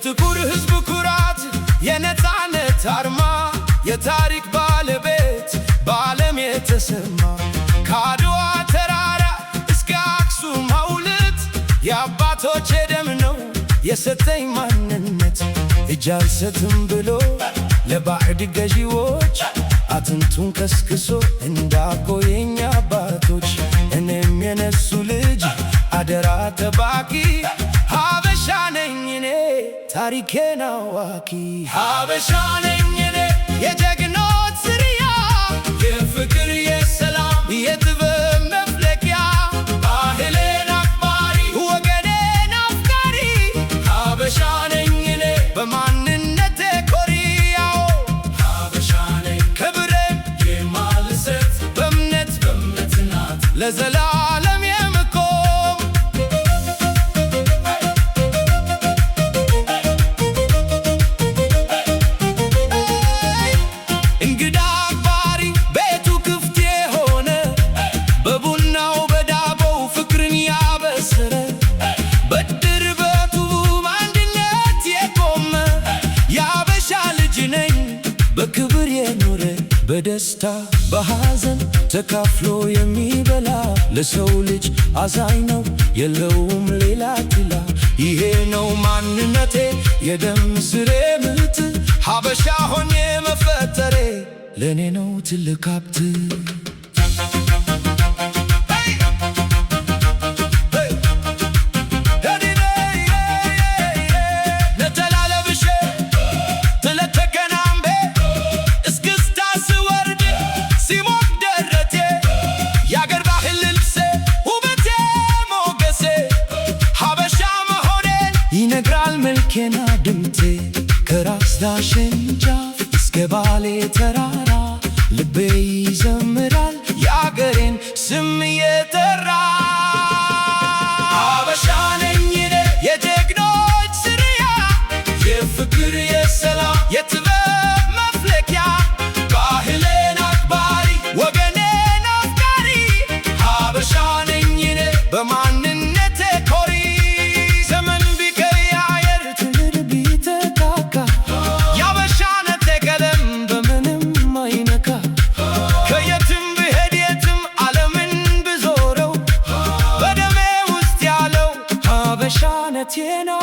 የጥቁር ሕዝብ ኩራት የነፃነት አርማ የታሪክ ባለቤት በዓለም የተሰማ ከአድዋ ተራራ እስከ አክሱም ሐውልት የአባቶቼ ደም ነው የሰጠኝ ማንነት። እጅ አልሰጥም ብሎ ለባዕድ ገዢዎች አጥንቱን ከስክሶ እንዳቆየኝ አባቶች እኔም የነሱ ልጅ አደራ ጠባቂ ሀበሻ ነኝ እኔ ታሪኬን አዋቂ ሀበሻ ነኝ እኔ የጀግኖች ዝርያ የፍቅር የሰላም የጥበብ መፍለቂያ ባህሌን አክባሪ ወገኔን አፍቃሪ ሀበሻ ነኝ እኔ በማንነቴ ኮሪ ሀበሻ ነኝ ክብሬም የማልሰጥ በእምነት ናት ለዘላለም የምቆም እንግዳ አክባሪ ቤቱ ክፍት የሆነ በቡናው በዳቦው ፍቅርን ያበሰረ በድር በቱብ አንድነት የቆመ የሀበሻ ልጅ ነኝ በክብር የኖረ በደስታ በሐዘን ተካፍሎ የሚበላ ለሰው ልጅ አዛኝ ነው የለውም ሌላ ትላ ይሄ ነው ማንነቴ የደም ስሬ ምት ሀበሻ ሆኜ መፈጠሬ ለእኔ ነው ትልቅ ሀብት። ይነግራል መልኬና ድምቴ ከራስ ዳሽን ጫፍ እስከ ባሌ ተራራ ልቤ ይዘምራል የአገሬን ስም እየጠራ ሀበሻ ነኝ እኔ የጀግኖች ዝርያ የፍቅር የሰላም የጥበብ መፍለቂያ ባህሌን አክባሪ ወገኔን አፍቃሪ ሀበሻ ነኝ እኔ በማንነቴ ኮሪ ሀበሻነቴ ነው